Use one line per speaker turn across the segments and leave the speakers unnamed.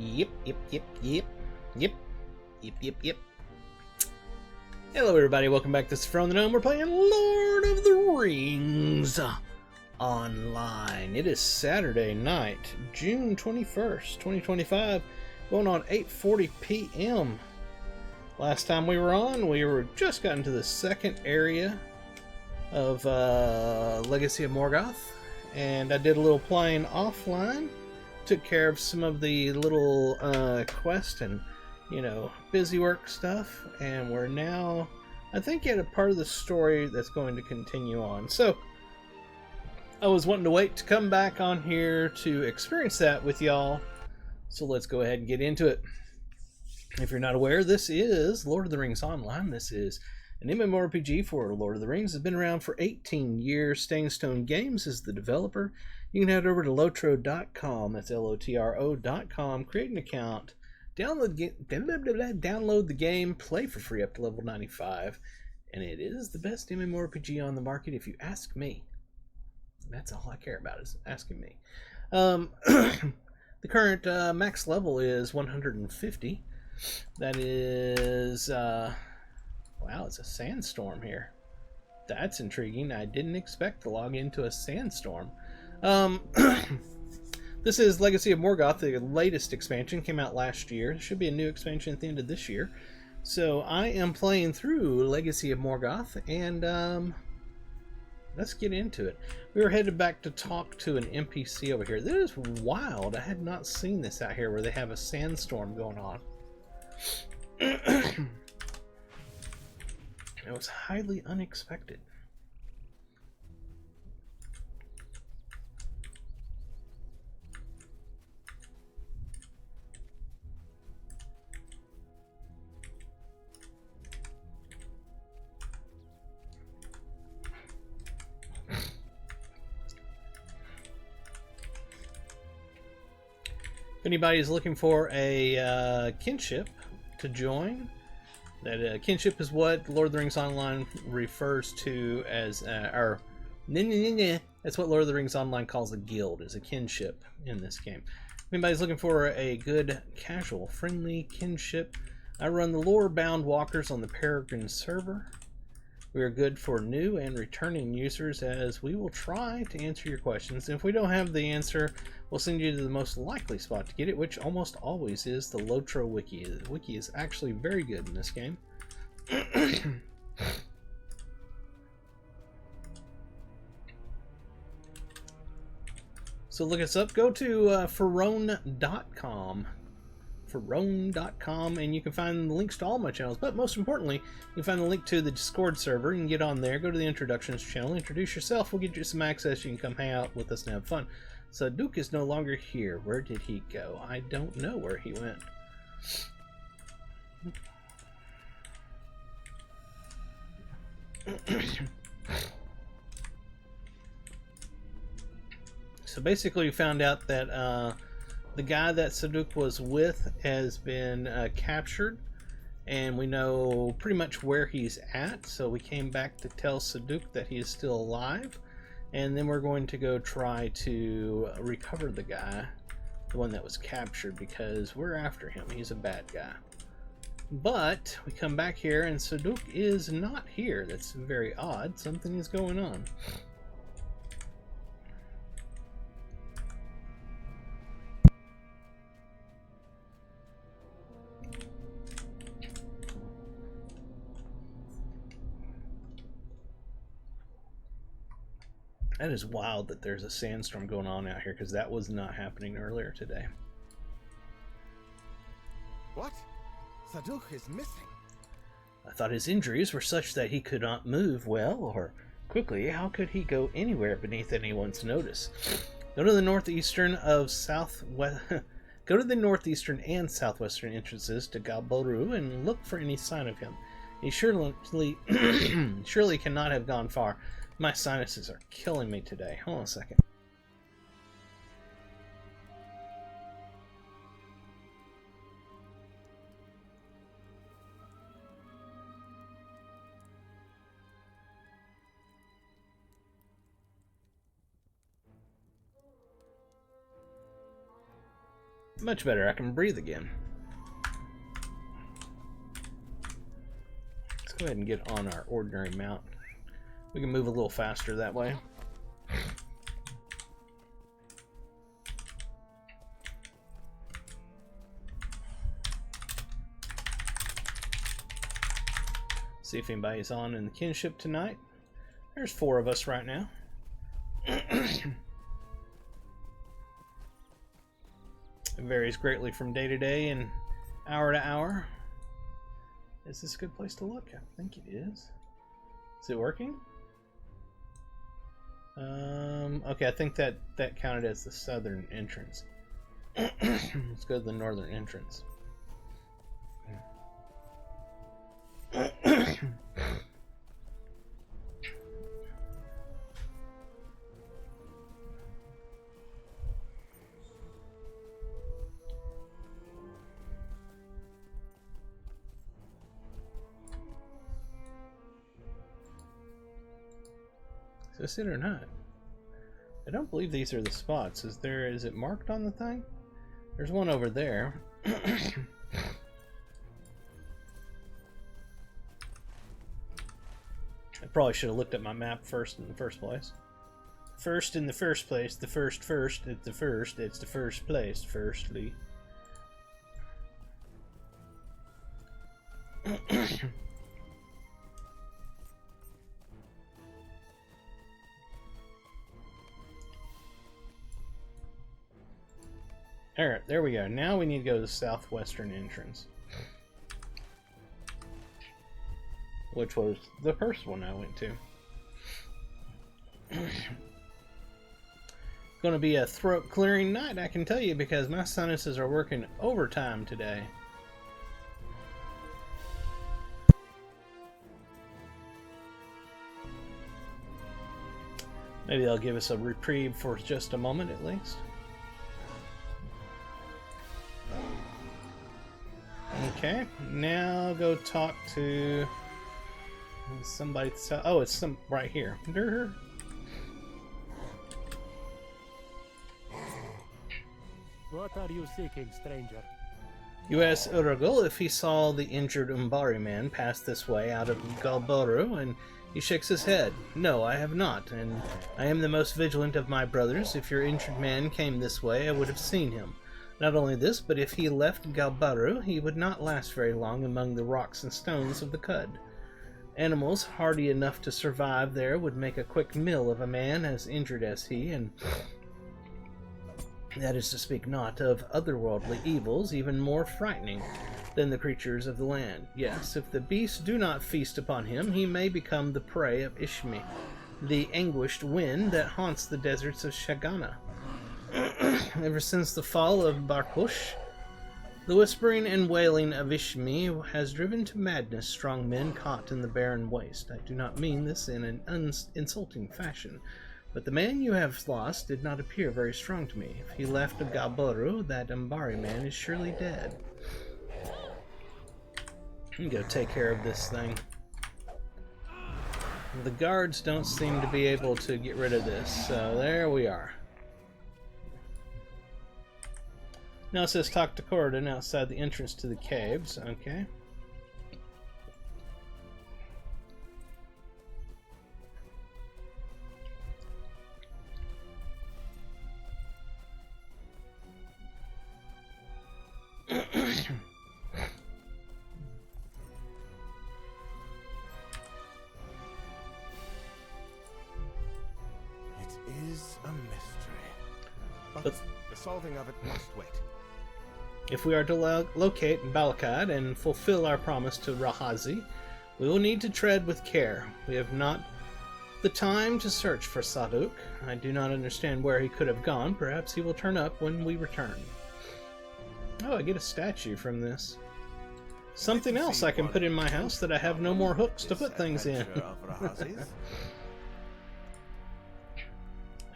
Yep, yep, yep, yep, yep, yep, yep, yep. Hello, everybody. Welcome back to From the Gnome. We're playing Lord of the Rings online. It is Saturday night, June 21st, 2025, going on 8:40 p.m. Last time we were on, we were just gotten to the second area of Legacy of Morgoth, and I did a little playing offline. Took care of some of the little quest and busy work stuff, and we're now I think at a part of the story that's going to continue on. So I was wanting to wait to come back on here to experience that with y'all, so let's go ahead and get into it. If you're not aware, this is Lord of the Rings Online. This is an MMORPG for Lord of the Rings. It's been around for 18 years. Stone Games is the developer. You can head over to lotro.com, that's Lotro.com, create an account, download the game, play for free up to level 95, and it is the best MMORPG on the market if you ask me. That's all I care about is asking me. The current max level is 150. That is, wow, it's a sandstorm here. That's intriguing. I didn't expect to log into a sandstorm. This is Legacy of Morgoth, the latest expansion, came out last year. There should be a new expansion at the end of this year. So I am playing through Legacy of Morgoth, and let's get into it. We were headed back to talk to an NPC over here. This is wild. I had not seen this out here where they have a sandstorm going on. It was highly unexpected. If anybody's looking for a kinship to join, that kinship is what Lord of the Rings Online refers to as that's what Lord of the Rings Online calls a guild, is a kinship in this game. If anybody's looking for a good, casual, friendly kinship, I run the lore-bound walkers on the Peregrine server. We are good for new and returning users, as we will try to answer your questions. And if we don't have the answer, we'll send you to the most likely spot to get it, which almost always is the Lotro Wiki. The wiki is actually very good in this game. So look us up. Go to Ferone.com. Ferone.com, and you can find the links to all my channels, but most importantly, you can find the link to the Discord server. You can get on there, go to the introductions channel, introduce yourself, we'll get you some access, you can come hang out with us and have fun. So Duke is no longer here. Where did he go? I don't know where he went. So basically we found out that the guy that Saduk was with has been captured, and we know pretty much where he's at, so we came back to tell Saduk that he is still alive, and then we're going to go try to recover the guy, the one that was captured, because we're after him. He's a bad guy. But we come back here and Saduk is not here. That's very odd. Something is going on. That is wild that there's a sandstorm going on out here, because that was not happening earlier today.
What? Saduk is missing.
I thought his injuries were such that he could not move well or quickly. How could he go anywhere beneath anyone's notice? Go to the northeastern and southwestern entrances to Galboru and look for any sign of him. He surely cannot have gone far. My sinuses are killing me today. Hold on a second. Much better, I can breathe again. Let's go ahead and get on our ordinary mount. We can move a little faster that way. See if anybody's on in the kinship tonight. There's 4 of us right now. It varies greatly from day to day and hour to hour. Is this a good place to look? I think it is. Is it working? Okay, I think that counted as the southern entrance. Let's go to the northern entrance. Is this it or not? I don't believe these are the spots. Is it marked on the thing? There's one over there. I probably should have looked at my map first in the first place. First in the first place, it's the first place, firstly. Alright, there we go. Now we need to go to the southwestern entrance. Which was the first one I went to. Gonna be a throat clearing night, I can tell you, because my sinuses are working overtime today. Maybe they'll give us a reprieve for just a moment at least. Okay, now go talk to somebody. Oh, it's some right here.
What are you seeking, stranger?
You asked Uragul if he saw the injured Umbari man pass this way out of Galboru, and he shakes his head. No, I have not, and I am the most vigilant of my brothers. If your injured man came this way, I would have seen him. Not only this, but if he left Galbaru, he would not last very long among the rocks and stones of the Cud. Animals hardy enough to survive there would make a quick meal of a man as injured as he, and that is to speak not of otherworldly evils even more frightening than the creatures of the land. Yes, if the beasts do not feast upon him, he may become the prey of Ishmi, the anguished wind that haunts the deserts of Shagana. Ever since the fall of Barkush, the whispering and wailing of Ishmi has driven to madness strong men caught in the barren waste. I do not mean this in an insulting fashion, but the man you have lost did not appear very strong to me. If he left Galboru, that Umbari man is surely dead. I'm gonna go take care of this thing. The guards don't seem to be able to get rid of this, so there we are. Now it says talk to Corridon outside the entrance to the caves. Okay.
It is a mystery. But
But-
the solving of it must wait.
If we are to locate Balakad and fulfill our promise to Rahazi, we will need to tread with care. We have not the time to search for Saduk. I do not understand where he could have gone. Perhaps he will turn up when we return. Oh, I get a statue from this. Something else I can put in my house that I have no more hooks to put things in.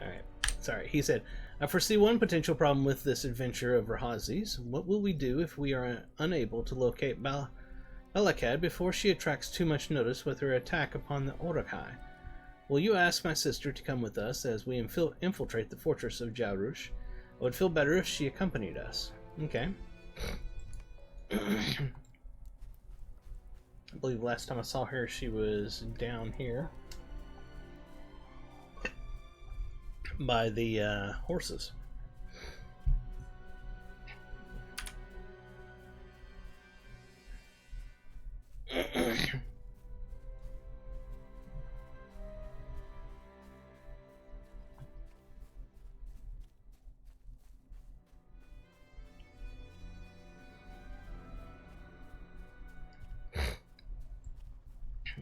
Alright, sorry. He said, I foresee one potential problem with this adventure of Rahazi's. What will we do if we are unable to locate Balakad before she attracts too much notice with her attack upon the Orokai? Will you ask my sister to come with us as we infiltrate the fortress of Jaurush? I would feel better if she accompanied us. Okay. I believe last time I saw her, she was down here by the horses.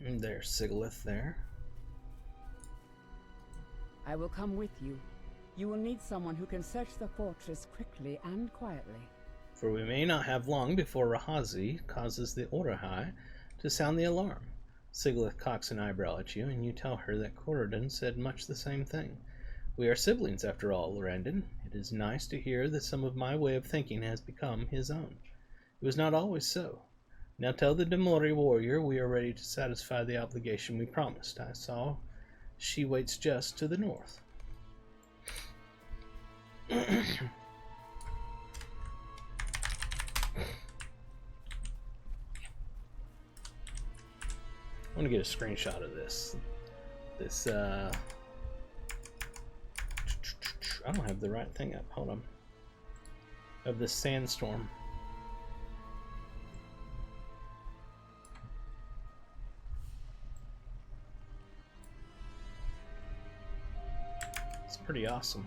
And there's Sigilith there.
I will come with you. You will need someone who can search the fortress quickly and quietly.
For we may not have long before Rahazi causes the Orahai to sound the alarm. Sigilith cocks an eyebrow at you, and you tell her that Corridon said much the same thing. We are siblings, after all, Lorandon. It is nice to hear that some of my way of thinking has become his own. It was not always so. Now tell the Demori warrior we are ready to satisfy the obligation we promised. I saw she waits just to the north. I want to get a screenshot of this. I don't have the right thing up. Hold on. Of this sandstorm. It's pretty awesome.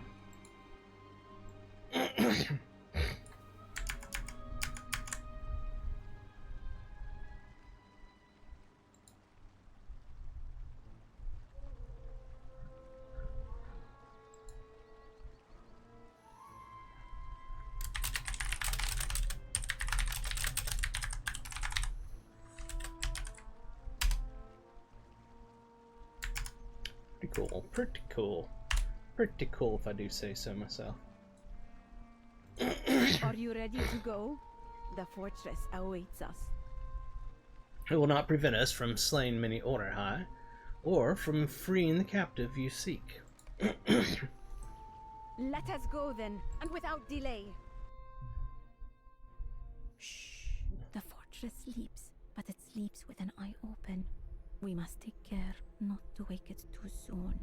Pretty cool. Pretty cool if I do say so myself.
Are you ready to go? The fortress awaits us.
It will not prevent us from slaying many Orahai, or from freeing the captive you seek.
Let us go then, and without delay. Shh. The fortress sleeps, but it sleeps with an eye open. We must take care not to wake it too soon.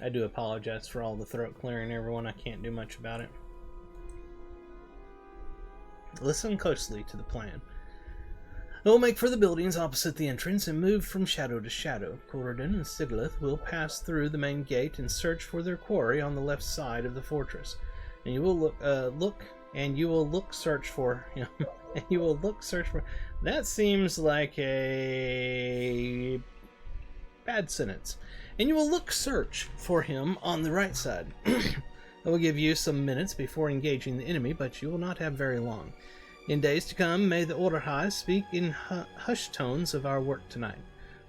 I do apologize for all the throat clearing, everyone. I can't do much about it. Listen closely to the plan. We'll make for the buildings opposite the entrance and move from shadow to shadow. Corridon and Sigilith will pass through the main gate and search for their quarry on the left side of the fortress. And you will search for him. And you will search for. That seems like a bad sentence. And you will search for him on the right side. I will give you some minutes before engaging the enemy, but you will not have very long. In days to come, may the Orahai speak in hushed tones of our work tonight.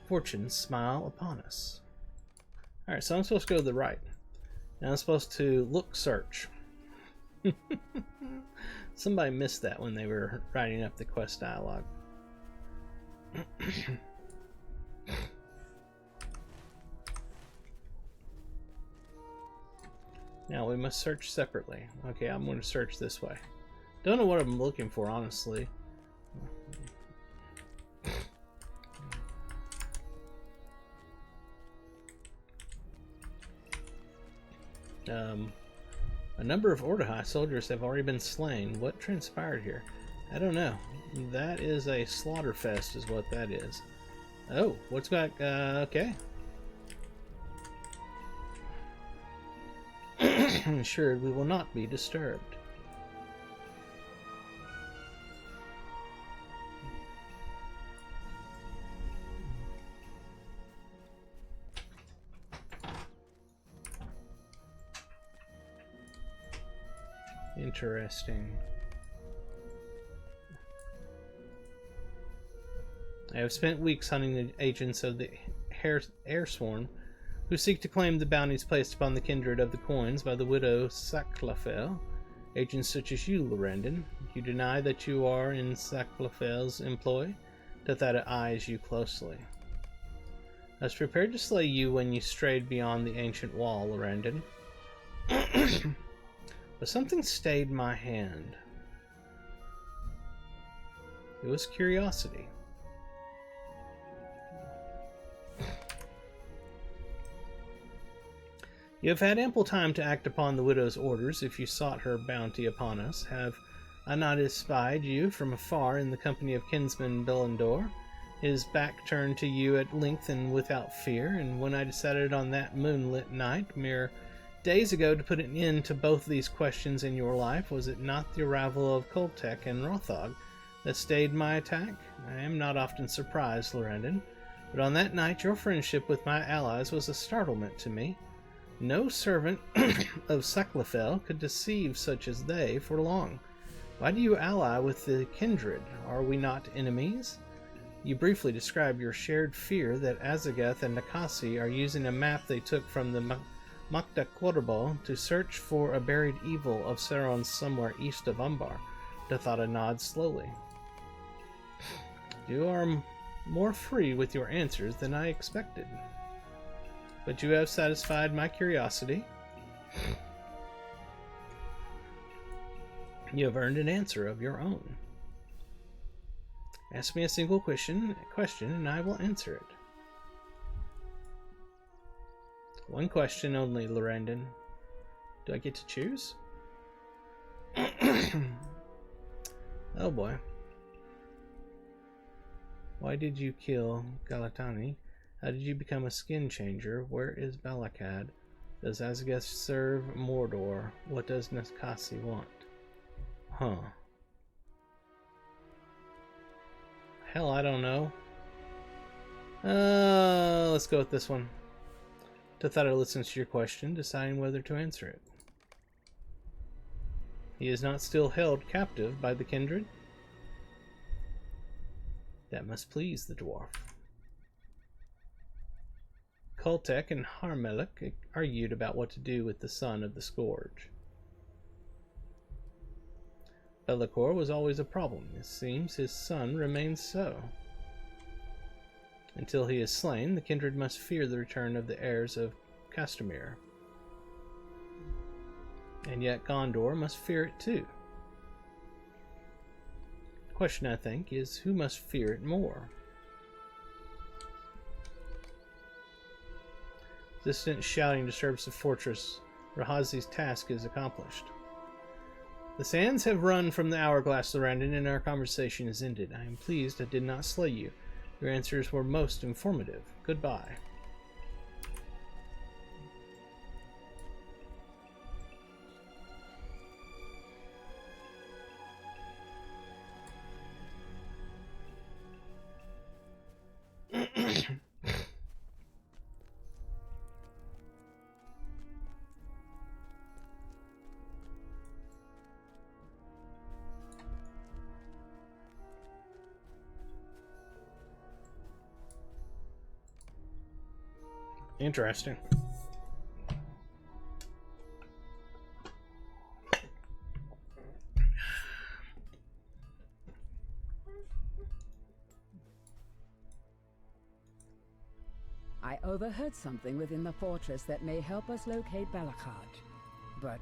Fortune smile upon us. Alright, so I'm supposed to go to the right. Now I'm supposed to search. Somebody missed that when they were writing up the quest dialogue. Now we must search separately. Okay, I'm going to search this way. Don't know what I'm looking for, honestly. A number of Orahai soldiers have already been slain. What transpired here? I don't know. That is a slaughter fest is what that is. Oh, what's back? Okay. Assured we will not be disturbed. Interesting. I have spent weeks hunting the agents of the Airsworn, who seek to claim the bounties placed upon the kindred of the coins by the widow Saclafel. Agents such as you, Lorandon, you deny that you are in Saclafel's employ? Tethata eyes you closely. I was prepared to slay you when you strayed beyond the ancient wall, Lorandon. But something stayed my hand. It was curiosity. You have had ample time to act upon the widow's orders if you sought her bounty upon us. Have I not espied you from afar in the company of kinsman Bellandor, his back turned to you at length and without fear, and when I decided on that moonlit night, mere days ago, to put an end to both these questions in your life, was it not the arrival of Koltek and Rothog that stayed my attack? I am not often surprised, Lorandon, but on that night your friendship with my allies was a startlement to me. No servant of Saklafel could deceive such as they for long. Why do you ally with the kindred? Are we not enemies? You briefly describe your shared fear that Azagath and Nakasi are using a map they took from the Makda Korbo to search for a buried evil of Sauron somewhere east of Umbar. Dathada nods slowly. You are more free with your answers than I expected. But you have satisfied my curiosity. You have earned an answer of your own. Ask me a single question and I will answer it. One question only, Lorandon. Do I get to choose? Oh boy. Why did you kill Galatani? How did you become a skin changer? Where is Balakad? Does Azagath serve Mordor? What does Nakasi want? Huh. Hell, I don't know. Let's go with this one. Dathada listens to your question, deciding whether to answer it. He is not still held captive by the kindred? That must please the dwarf. Koltek and Harmelik argued about what to do with the son of the Scourge. Be'lakor was always a problem. It seems his son remains so. Until he is slain, the kindred must fear the return of the heirs of Castamere. And yet Gondor must fear it too. The question, I think, is who must fear it more? Distant shouting disturbs the fortress. Rahazi's task is accomplished. The sands have run from the hourglass, Lorandon, and our conversation is ended. I am pleased I did not slay you. Your answers were most informative. Goodbye. Interesting.
I overheard something within the fortress that may help us locate Balakad, but...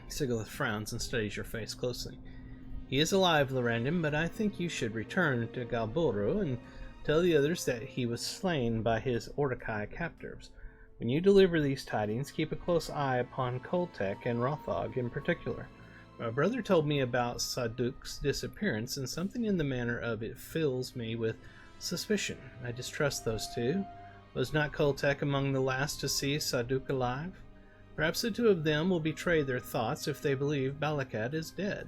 Sigilith frowns and studies your face closely. He is alive, Lorandon, but I think you should return to Galboro and tell the others that he was slain by his Ordokai captors. When you deliver these tidings, keep a close eye upon Koltek and Rothog in particular. My brother told me about Saduk's disappearance, and something in the manner of it fills me with suspicion. I distrust those two. Was not Koltek among the last to see Saduk alive? Perhaps the two of them will betray their thoughts if they believe Balakad is dead.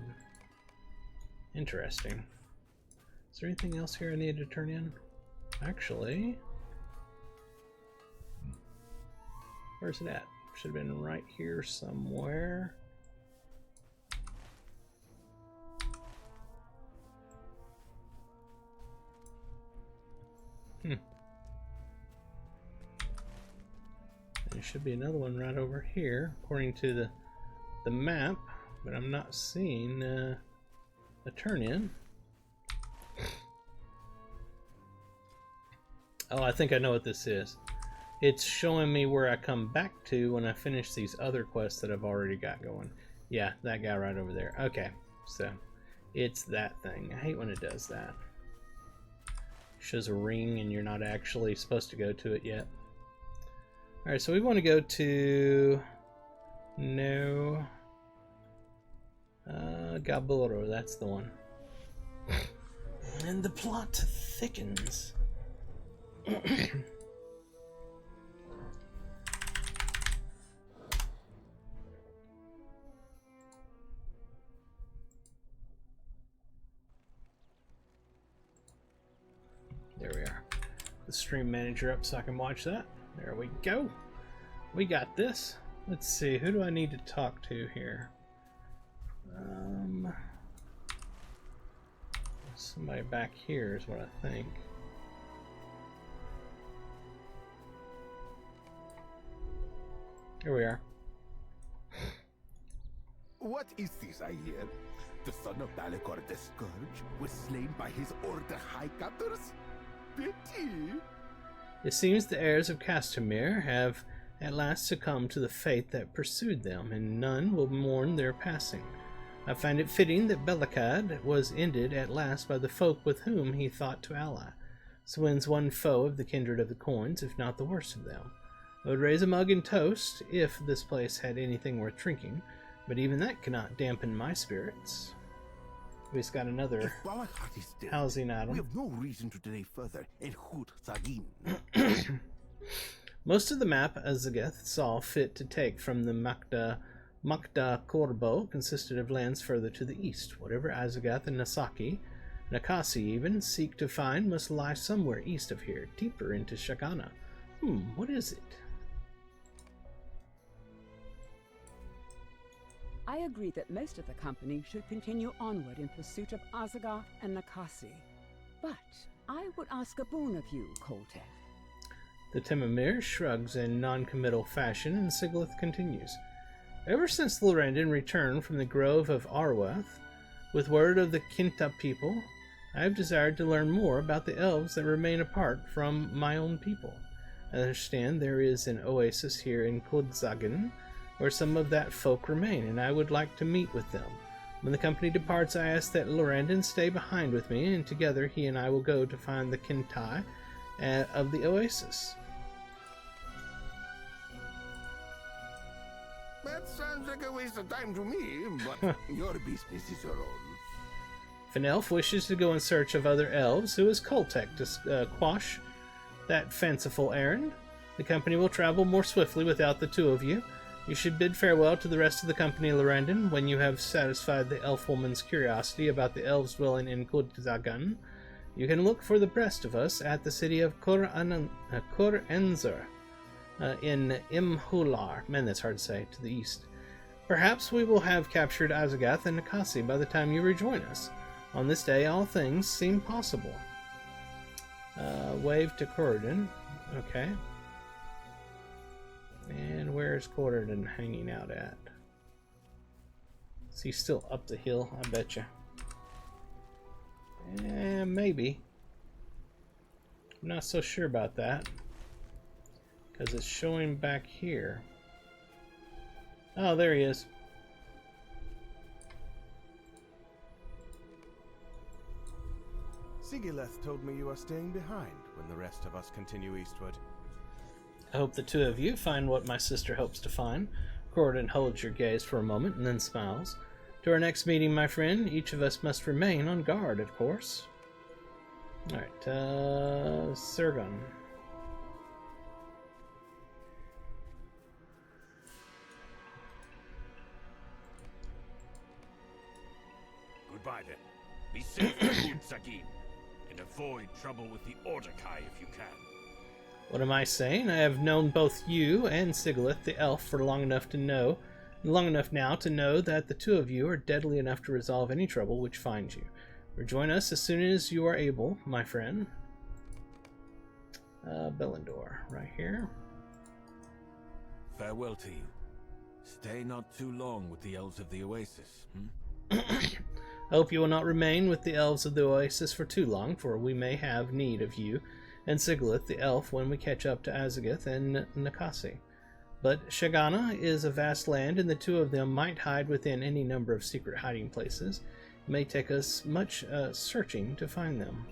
Interesting. Is there anything else here I need to turn in? Actually, where's it at? Should have been right here somewhere. There should be another one right over here, according to the map, but I'm not seeing a turn in. Oh, I think I know what this is. It's showing me where I come back to when I finish these other quests that I've already got going. Yeah, that guy right over there. Okay, so it's that thing. I hate when it does that. Shows a ring and you're not actually supposed to go to it yet. Alright, so we want to go to... No... Gaburo, that's the one. And the plot thickens. There we are. The stream manager up so I can watch that. There we go. We got this. Let's see, who do I need to talk to here? Somebody back here is what I think. Here we are.
What is this I hear? The son of Balakor the Scourge was slain by his order high captors? Pity!
It seems the heirs of Castamere have at last succumbed to the fate that pursued them, and none will mourn their passing. I find it fitting that Belakad was ended at last by the folk with whom he thought to ally. Swin's one foe of the kindred of the coins, if not the worst of them. I would raise a mug and toast if this place had anything worth drinking, but even that cannot dampen my spirits. We just got another
If Balakad is dead,
housing
we
item.
have no reason to delay further and hoot Zagin.
Most of the map Azageth saw fit to take from the Makda Korbo consisted of lands further to the east. Whatever Azagath and Nakasi even, seek to find must lie somewhere east of here, deeper into Shagana. What is it?
I agree that most of the company should continue onward in pursuit of Azagath and Nakasi. But I would ask a boon of you, Koltech.
The Temamir shrugs in non-committal fashion, and Siglith continues. Ever since Lorendon returned from the Grove of Arwath, with word of the Kinta people, I have desired to learn more about the elves that remain apart from my own people. I understand there is an oasis here in Kodzagan, where some of that folk remain, and I would like to meet with them. When the company departs, I ask that Lorendon stay behind with me, and together he and I will go to find the Kintai of the oasis.
That sounds like a waste of time to me, but your business is your own.
If an elf wishes to go in search of other elves, who is Koltech to quash that fanciful errand? The company will travel more swiftly without the two of you. You should bid farewell to the rest of the company, Lorendon, when you have satisfied the elf woman's curiosity about the elves dwelling in Kodzagan. You can look for the rest of us at the city of Kur-Enzur in Imhular. Man, that's hard to say, to the east. Perhaps we will have captured Azagath and Nakasi by the time you rejoin us. On this day, all things seem possible. Wave to Corridon. Okay. And where's Corridon hanging out at? Is he still up the hill? I betcha. Maybe. I'm not so sure about that. Because it's showing back here. Oh, there he is.
Sigileth told me you are staying behind when the rest of us continue eastward.
I hope the two of you find what my sister hopes to find. Corridon holds your gaze for a moment and then smiles. To our next meeting, my friend, each of us must remain on guard, of course. Alright, Sergon.
Goodbye then. Be safe in Sagin, and avoid trouble with the Ordekai if you can.
What am I saying? I have known both you and Siglith the elf for long enough now to know that the two of you are deadly enough to resolve any trouble which finds you. Rejoin us as soon as you are able, my friend. Belendor, right here.
Farewell to you. Stay not too long with the elves of the Oasis,
I hope you will not remain with the elves of the Oasis for too long, for we may have need of you and Sigilith the elf when we catch up to Azagoth and Nakasi. But Shagana is a vast land, and the two of them might hide within any number of secret hiding places. It may take us much searching to find them.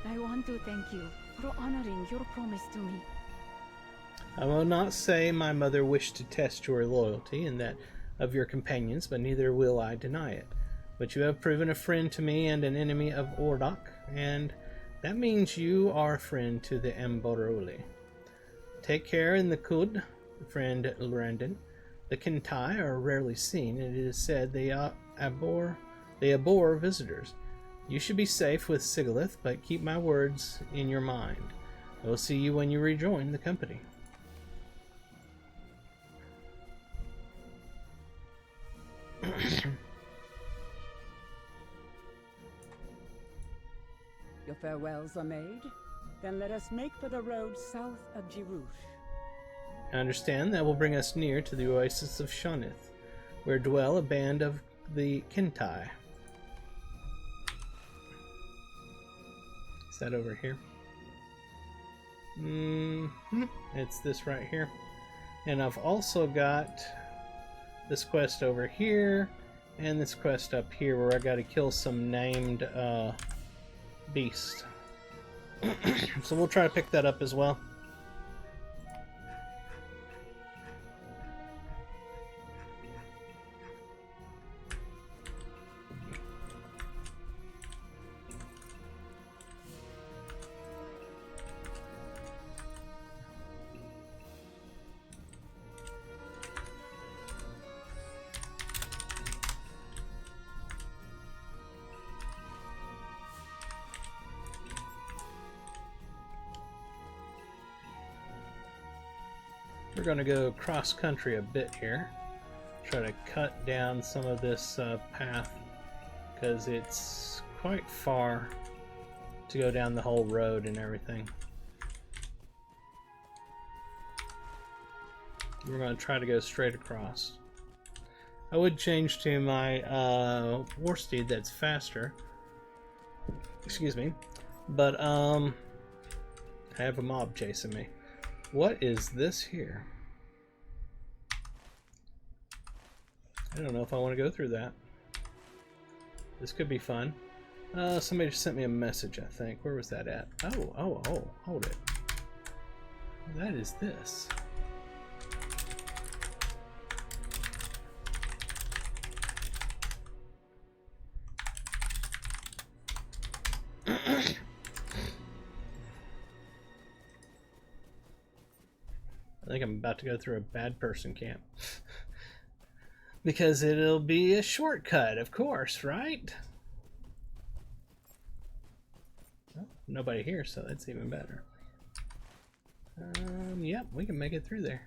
I want to thank you for honoring your promise to me.
I will not say my mother wished to test your loyalty and that of your companions, but neither will I deny it. But you have proven a friend to me and an enemy of Ordok, and that means you are a friend to the Amboroli. Take care in the Kud, friend Lurandon. The Kintai are rarely seen, and it is said they abhor visitors. You should be safe with Sigilith, but keep my words in your mind. I will see you when you rejoin the company.
Your farewells are made? Then let us make for the road south of Jirush.
I understand that will bring us near to the oasis of Shonith, where dwell a band of the Kintai. Is that over here? It's this right here. And I've also got this quest over here, and this quest up here where I gotta kill some named beast. So we'll try to pick that up as well. We're going to go cross country a bit here. Try to cut down some of this path because it's quite far to go down the whole road and everything. We're going to try to go straight across. I would change to my war steed that's faster. Excuse me. But I have a mob chasing me. What is this here? I don't know if I want to go through that. This could be fun. Somebody just sent me a message, I think. Where was that at? Oh, hold it. That is this. I think I'm about to go through a bad person camp. Because it'll be a shortcut, of course, right? Well, nobody here, so that's even better. Yep, we can make it through there.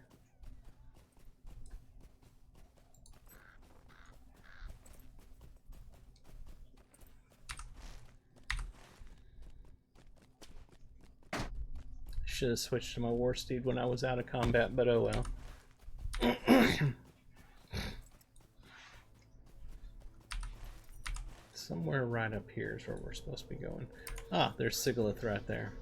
Should have switched to my war steed when I was out of combat, but oh well. Somewhere right up here is where we're supposed to be going. Ah, there's Sigilith right there.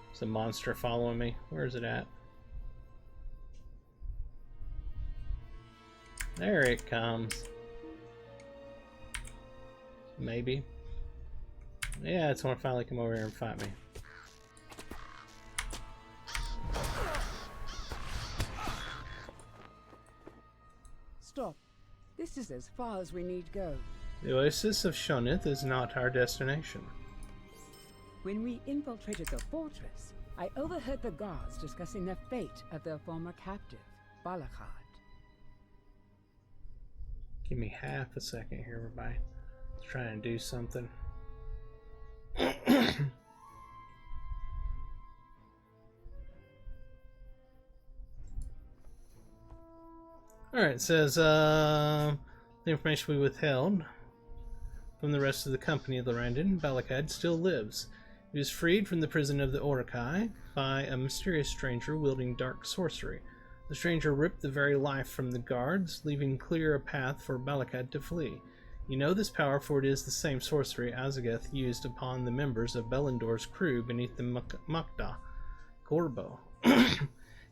There's a monster following me. Where is it at? There it comes. Maybe. Yeah, it's want to finally come over here and fight me.
Stop. This is as far as we need go.
The Oasis of Shonith is not our destination.
When we infiltrated the fortress, I overheard the guards discussing the fate of their former captive, Balakad.
Give me half a second here, everybody. Let's try and do something. Alright, it says the information we withheld from the rest of the company of Lorandon, Balakad still lives. He was freed from the prison of the Orakai by a mysterious stranger wielding dark sorcery. The stranger ripped the very life from the guards, leaving clear a path for Balakad to flee. You know this power, for it is the same sorcery Azagoth used upon the members of Belendor's crew beneath the Makda Gorbo.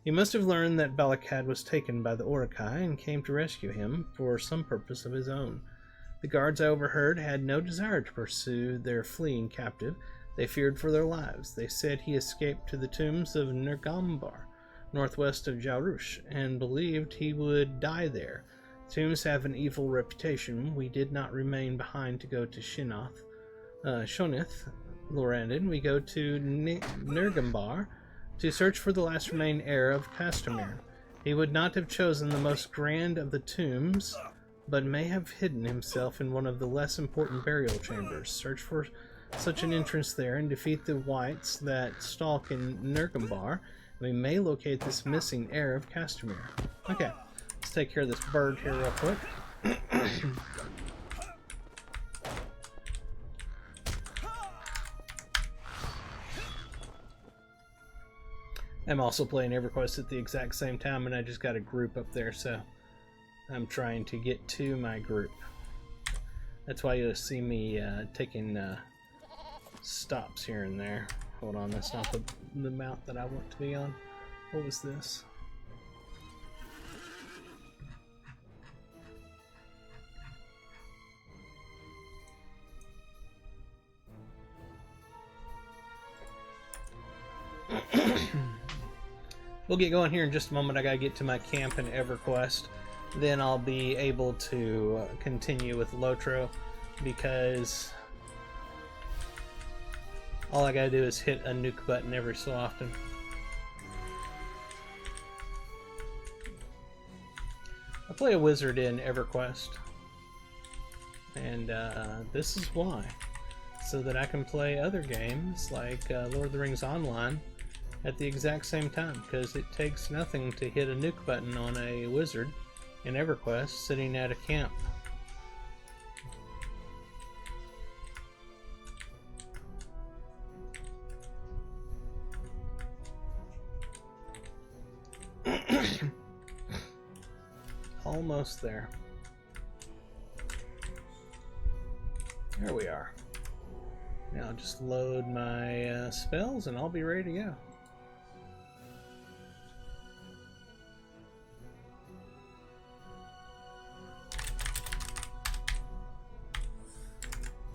He must have learned that Balakad was taken by the Orakai and came to rescue him for some purpose of his own. The guards, I overheard, had no desire to pursue their fleeing captive. They feared for their lives. They said he escaped to the tombs of Nergambar, northwest of Jaurush, and believed he would die there. Tombs have an evil reputation. We did not remain behind to go to Shonith, Lorandon. We go to Nergambar to search for the last remaining heir of Castamere. He would not have chosen the most grand of the tombs, but may have hidden himself in one of the less important burial chambers. Search for such an entrance there and defeat the whites that stalk in Nergambar. We may locate this missing heir of Castamere. Okay, let's take care of this bird here real quick. I'm also playing EverQuest at the exact same time, and I just got a group up there, so I'm trying to get to my group. That's why you'll see me taking stops here and there. Hold on, that's not the mount that I want to be on. What was this? We'll get going here in just a moment. I gotta get to my camp in EverQuest. Then I'll be able to continue with Lotro, because all I gotta do is hit a nuke button every so often. I play a wizard in EverQuest, and this is why. So that I can play other games like Lord of the Rings Online at the exact same time, because it takes nothing to hit a nuke button on a wizard in EverQuest sitting at a camp. Almost there. There we are. Now I'll just load my spells and I'll be ready to go.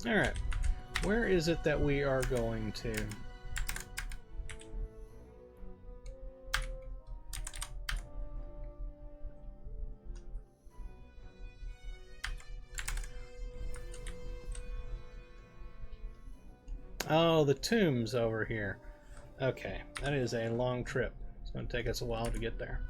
Alright, where is it that we are going to? Oh, the tomb's over here. Okay, that is a long trip. It's going to take us a while to get there.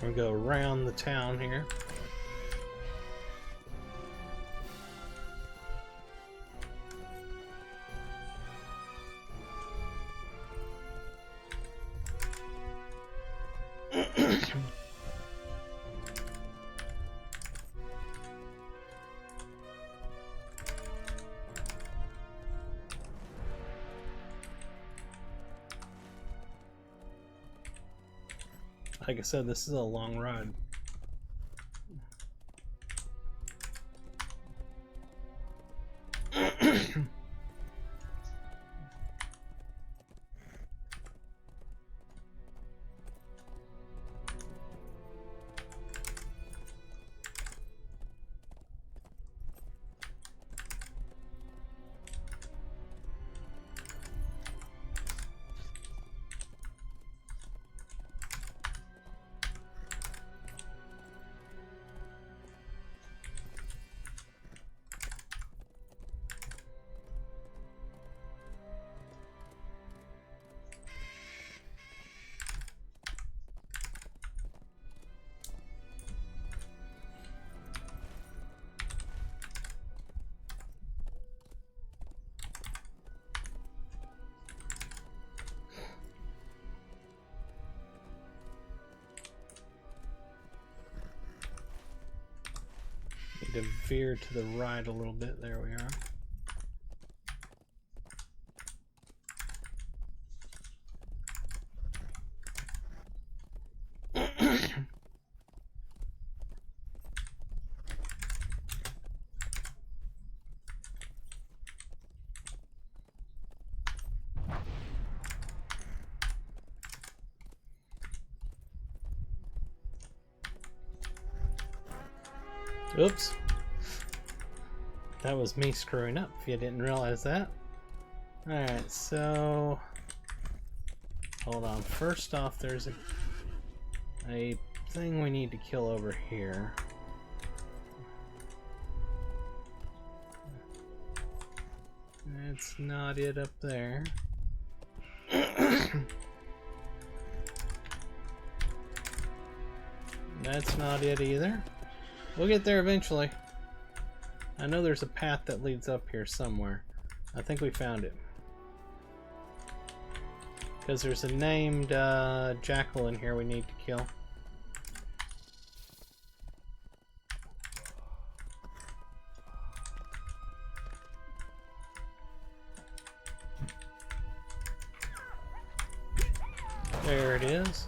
We'll go around the town here. Like I said, this is a long ride. to veer to the right a little bit. There we are. Oops. That was me screwing up, if you didn't realize that. Alright, so... hold on. First off, there's a thing we need to kill over here. That's not it up there. That's not it either. We'll get there eventually. I know there's a path that leads up here somewhere. I think we found it. Because there's a named jackal in here we need to kill. There it is.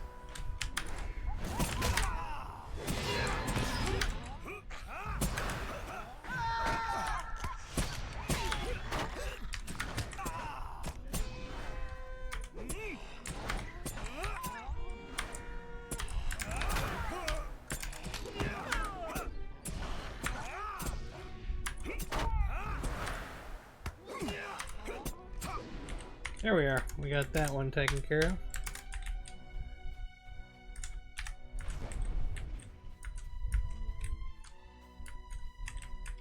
There we are. We got that one taken care of.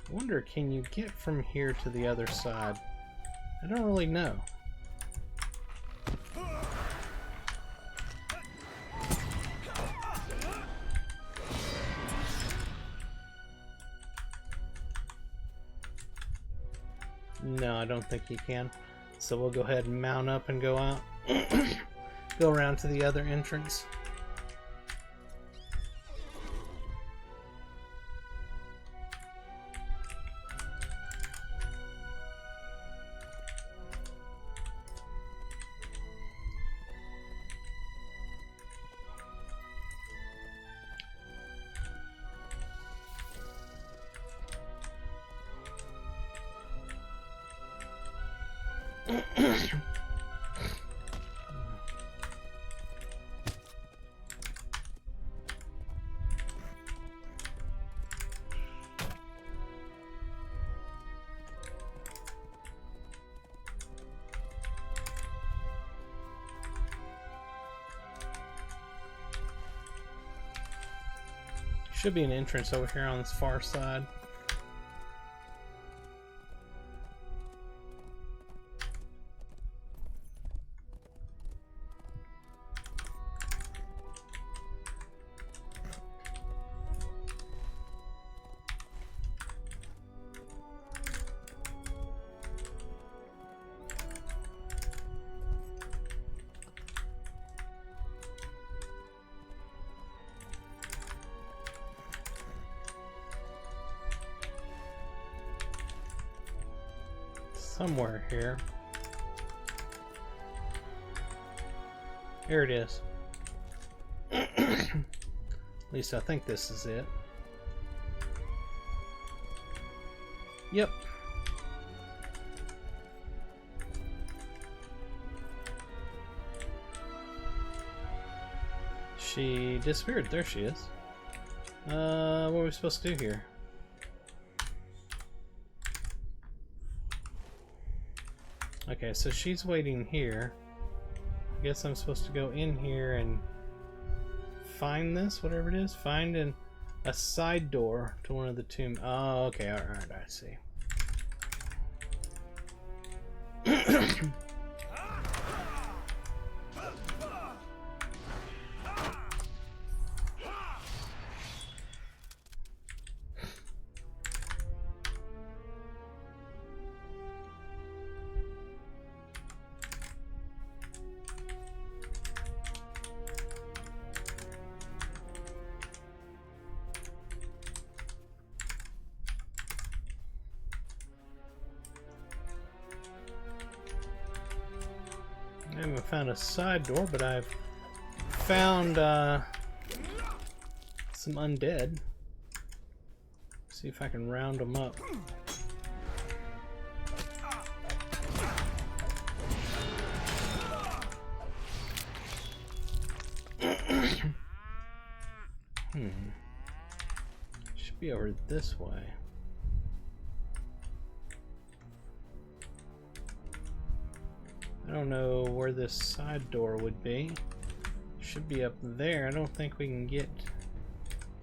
I wonder, can you get from here to the other side? I don't really know. No, I don't think you can. So we'll go ahead and mount up and go out. Go around to the other entrance. Should be an entrance over here on this far side. Somewhere here. Here it is. At least I think this is it. Yep. She disappeared. There she is. What are we supposed to do here? Okay, so she's waiting here. I guess I'm supposed to go in here and find this, whatever it is. Find a side door to one of the tombs. Oh, okay, alright, I see. found a side door, but I've found some undead. See if I can round them up. Should be over this way. I don't know where this side door would be. Should be up there. I don't think we can get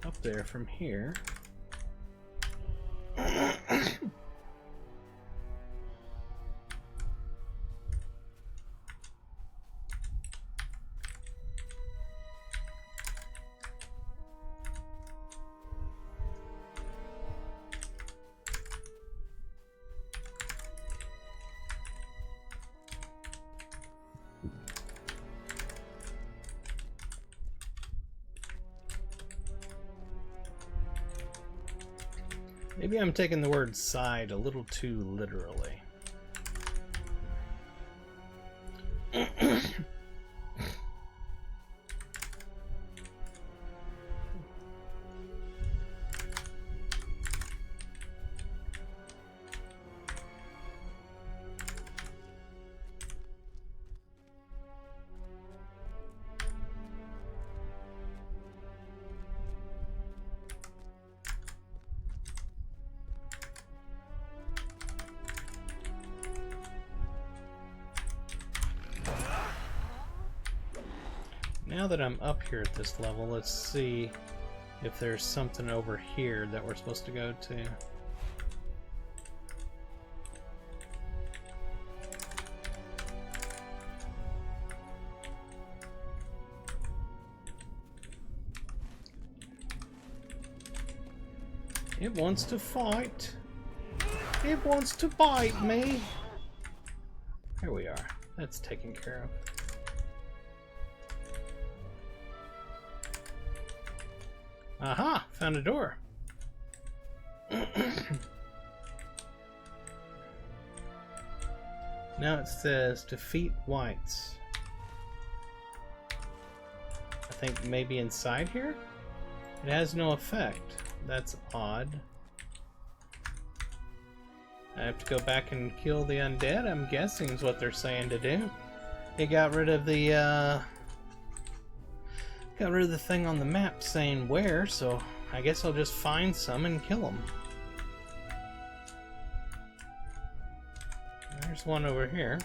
up there from here. Maybe I'm taking the word side a little too literally. Now that I'm up here at this level, let's see if there's something over here that we're supposed to go to. It wants to fight. It wants to bite me. Here we are. That's taken care of. Aha! Found a door. Now it says defeat whites. I think maybe inside here? It has no effect. That's odd. I have to go back and kill the undead, I'm guessing is what they're saying to do. It got rid of the thing on the map saying where, so I guess I'll just find some and kill them. There's one over here.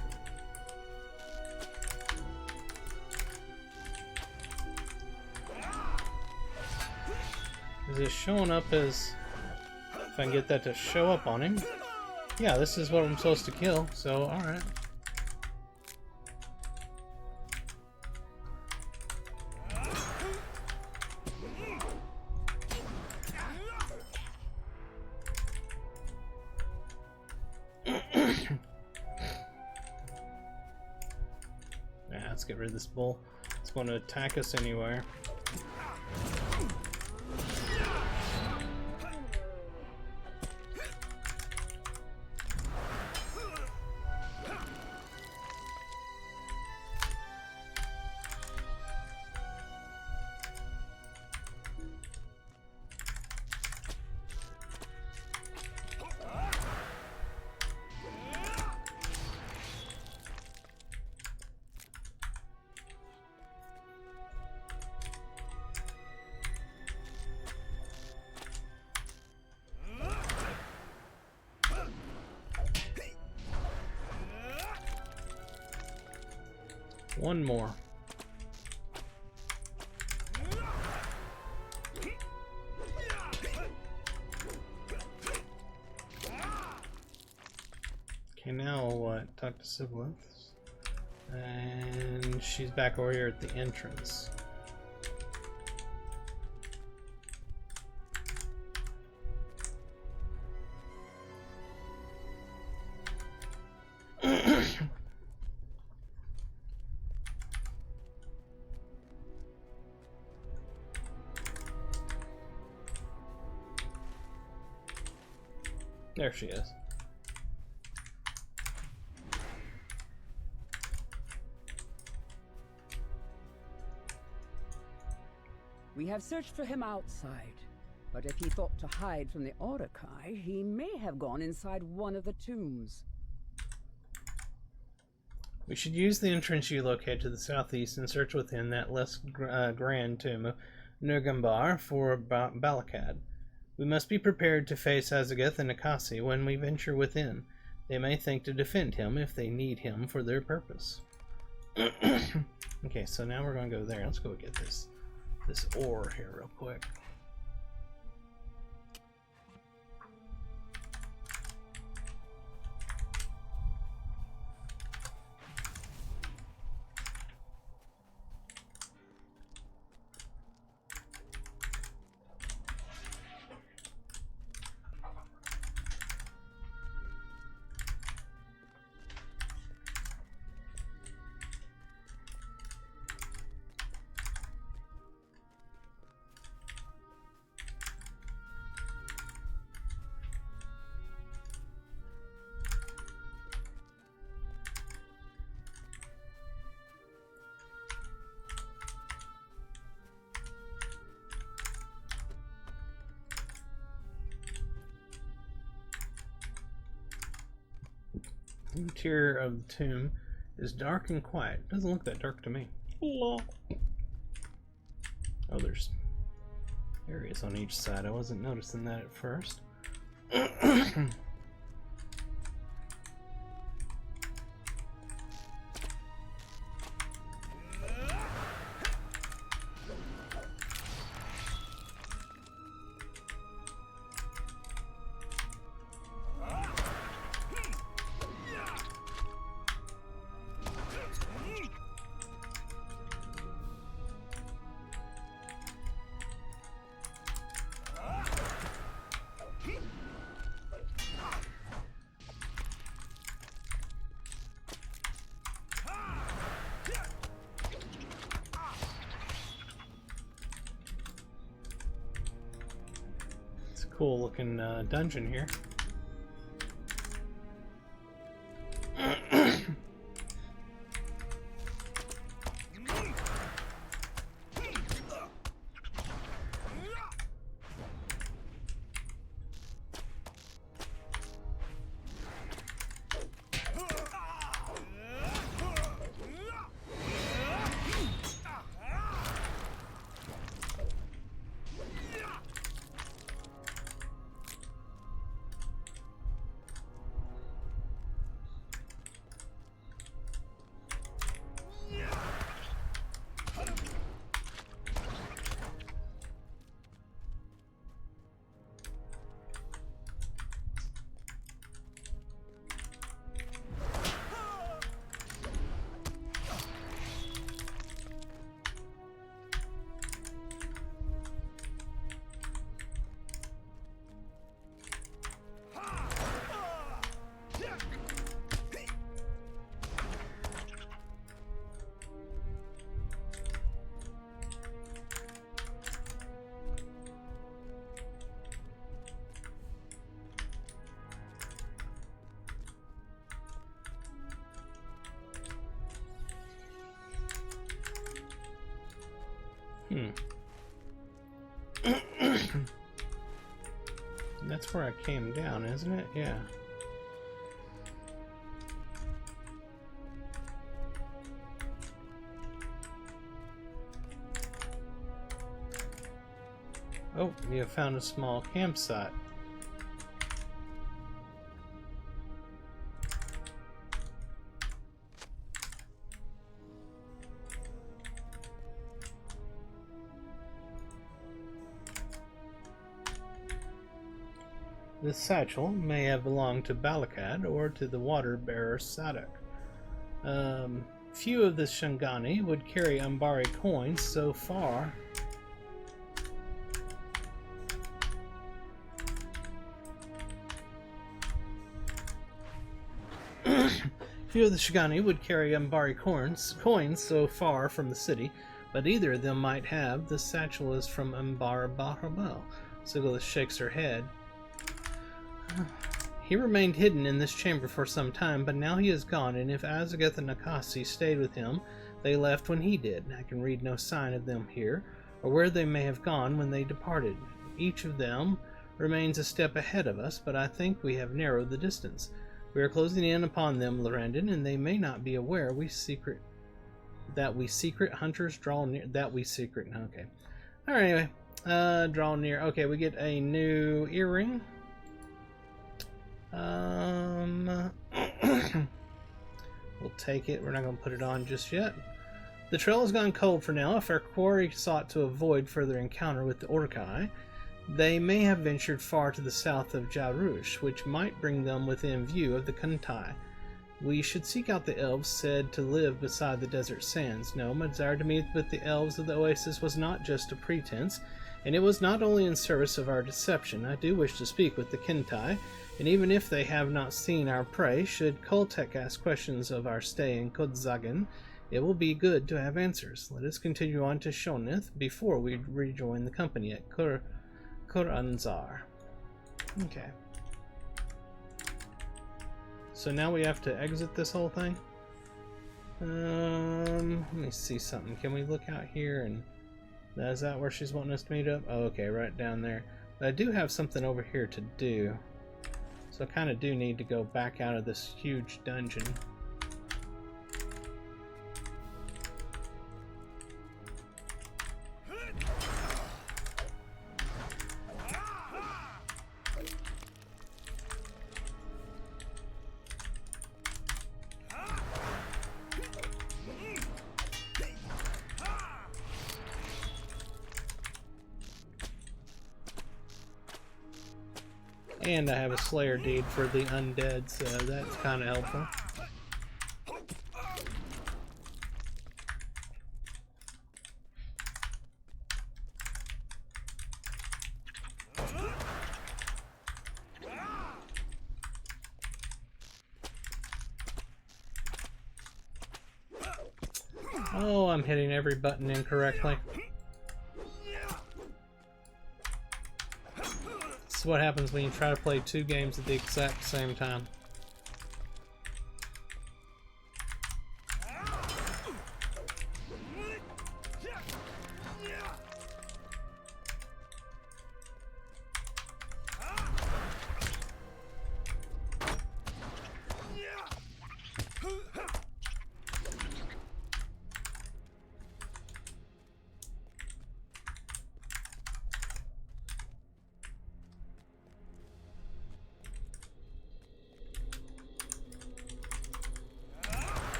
Is it showing up as... if I can get that to show up on him? Yeah, this is what I'm supposed to kill, so alright. Let's get rid of this bull. It's going to attack us anywhere. One more. Okay, now what? Talk to Siblings. And she's back over here at the entrance. There she is.
We have searched for him outside, but if he thought to hide from the Ordekai, he may have gone inside one of the tombs.
We should use the entrance you locate to the southeast and search within that less grand tomb of Nergambar for Balakad. We must be prepared to face Azageth and Akasi when we venture within. They may think to defend him if they need him for their purpose. Okay, so now we're going to go there. Let's go get this ore here real quick. The interior of the tomb is dark and quiet. It doesn't look that dark to me. Oh, there's areas on each side. I wasn't noticing that at first. Cool looking dungeon here. That's where I came down, isn't it? Yeah. Oh, we have found a small campsite. This satchel may have belonged to Balakad or to the water bearer Sadak. Few of the Shangani would carry Ambari coins so far. Few of the Shangani would carry Ambari coins so far from the city, but either of them might have. The satchel is from Ambar Bahrabel. Sigil shakes her head. He remained hidden in this chamber for some time, but now he is gone, and if Azageth and Nakasi stayed with him, they left when he did. I can read no sign of them here. or where they may have gone when they departed. Each of them remains a step ahead of us, but I think we have narrowed the distance. We are closing in upon them, Lorandon, and they may not be aware that we secret hunters draw near. Okay. All right. Anyway, draw near. Okay, we get a new earring. We'll take it. We're not going to put it on just yet. The trail has gone cold for now. If our quarry sought to avoid further encounter with the Orkai, they may have ventured far to the south of Jarush, which might bring them within view of the Kuntai. We should seek out the elves said to live beside the desert sands. No, my desire to meet with the elves of the oasis was not just a pretense, and it was not only in service of our deception. I do wish to speak with the Kuntai, and even if they have not seen our prey, should Koltek ask questions of our stay in Kodzagan, it will be good to have answers. Let us continue on to Shonith before we rejoin the company at Kuranzar. Okay. So now we have to exit this whole thing? Let me see something. Can we look out here and... Is that where she's wanting us to meet up? Oh, okay, right down there. But I do have something over here to do. So I kind of do need to go back out of this huge dungeon. And I have a Slayer deed for the undead, so that's kind of helpful. Oh, I'm hitting every button incorrectly. This is what happens when you try to play two games at the exact same time.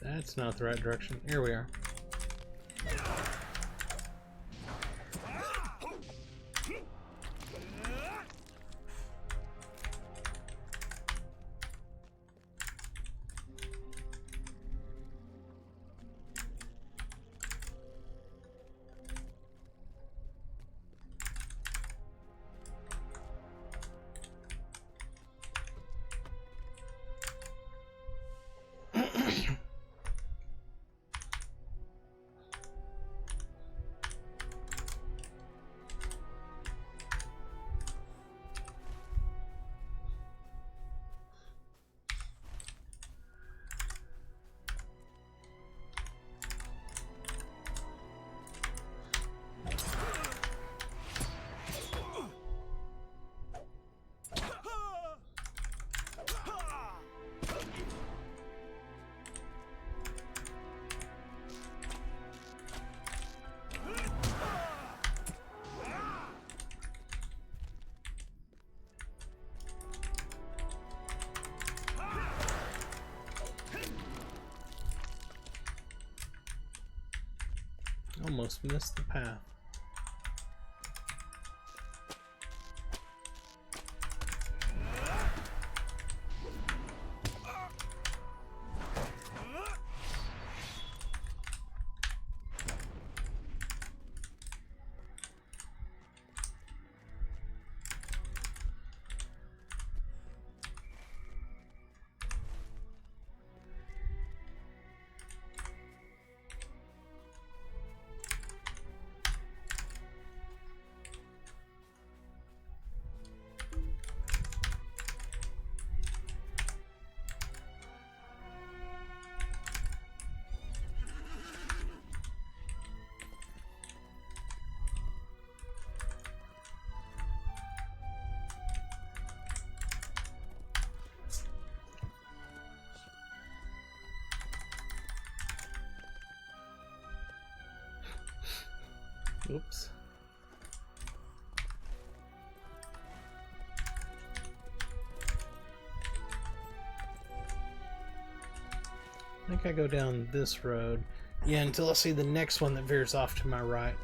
That's not the right direction. Here we are. Almost missed the path. Oops. I think I go down this road. Yeah, until I see the next one that veers off to my right.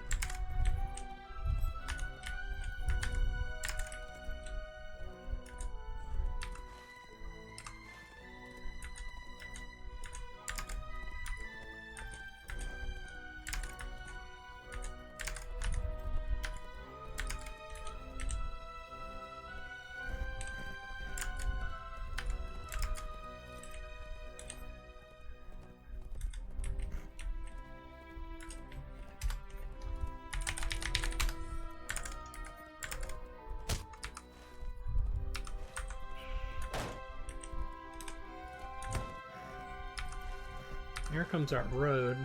Here comes our road.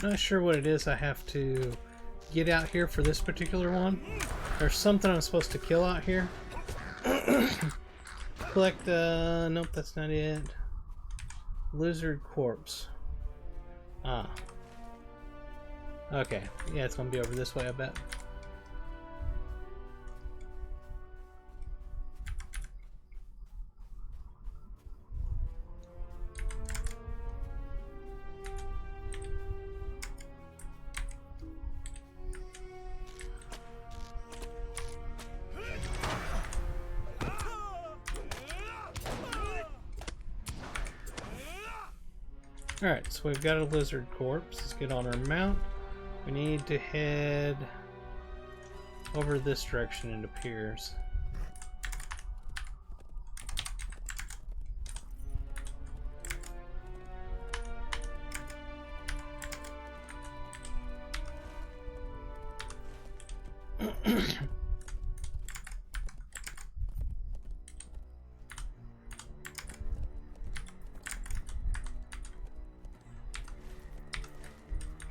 Not sure what it is I have to get out here for this particular one. There's something I'm supposed to kill out here. Collect, nope, that's not it. Lizard corpse. Ah. Okay, yeah, it's gonna be over this way, I bet. Alright, so we've got a lizard corpse. Let's get on our mount. We need to head over this direction, it appears.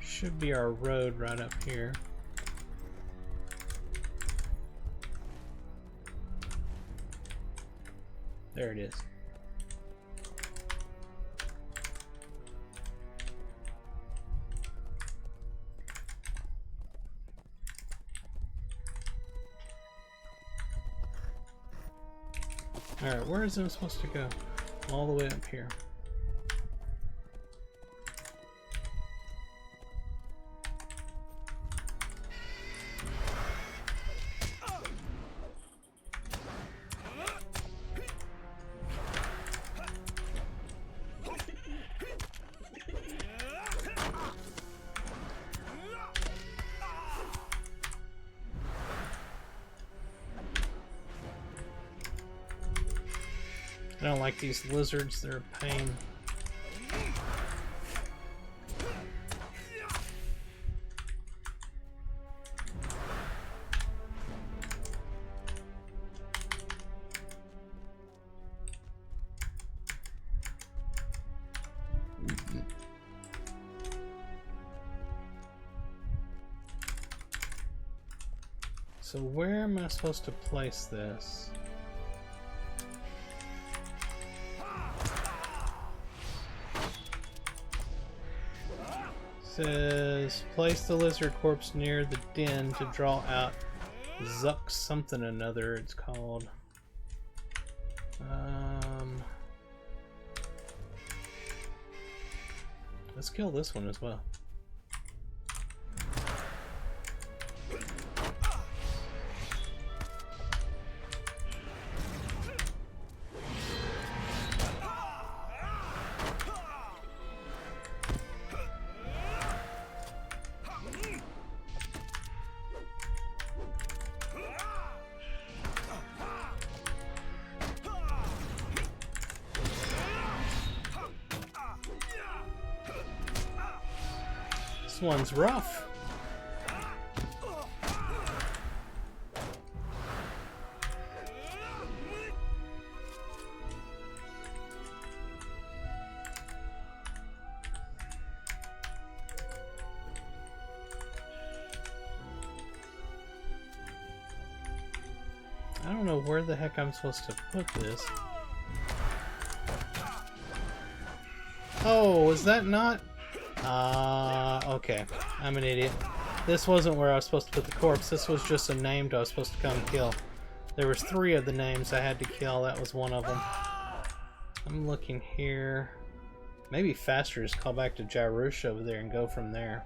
Should be our road right up here. There it is. Alright, where is it supposed to go? All the way up here. I don't like these lizards, they're a pain. So where am I supposed to place this? Says place the lizard corpse near the den to draw out Zuck something another it's called. Let's kill this one as well. This one's rough. I don't know where the heck I'm supposed to put this. Oh, is that not? Okay. I'm an idiot. This wasn't where I was supposed to put the corpse. This was just a named I was supposed to come kill. There was 3 of the names I had to kill. That was one of them. I'm looking here. Maybe faster just call back to Jarush over there and go from there.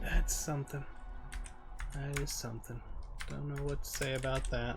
That's something. That is something. Don't know what to say about that.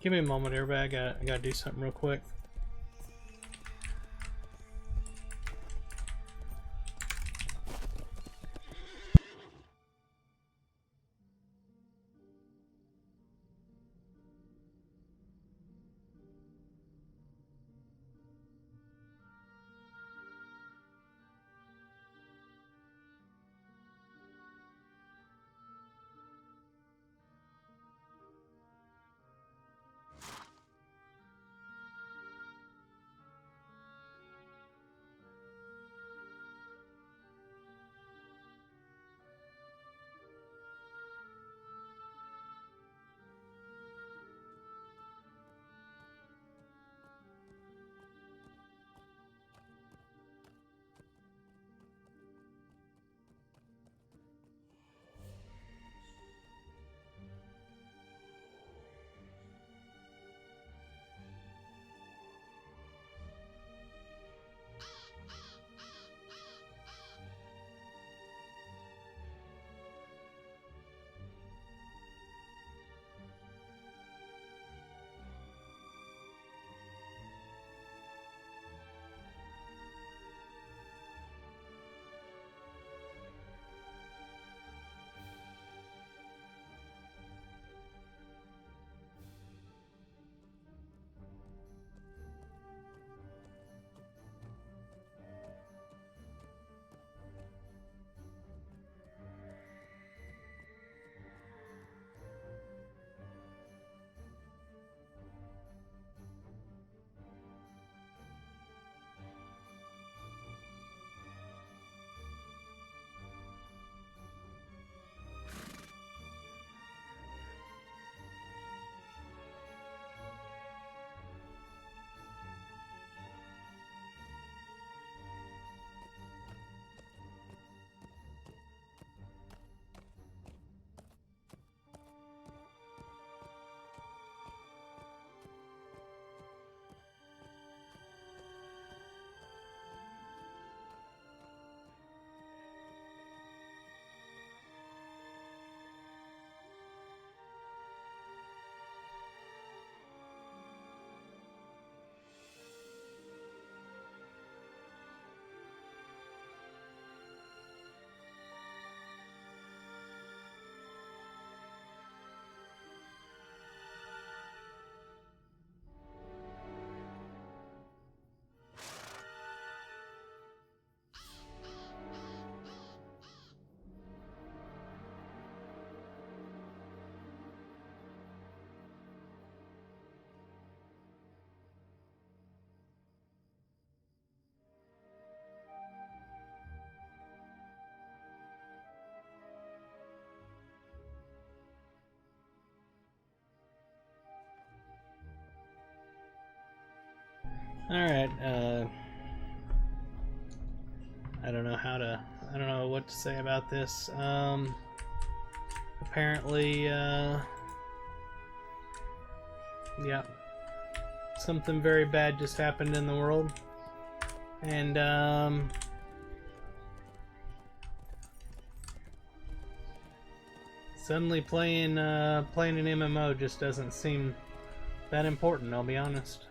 Give me a moment, everybody. I gotta do something real quick. Alright, I don't know what to say about this. Apparently, yeah, something very bad just happened in the world. And, suddenly playing an MMO just doesn't seem that important, I'll be honest.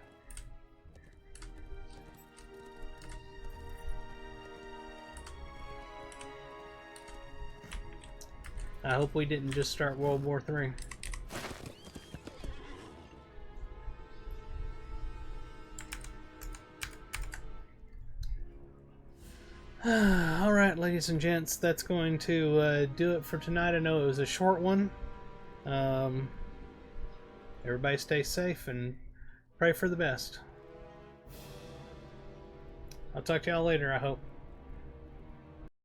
I hope we didn't just start World War III. Alright, ladies and gents, that's going to do it for tonight. I know it was a short one. Everybody stay safe and pray for the best. I'll talk to y'all later, I hope.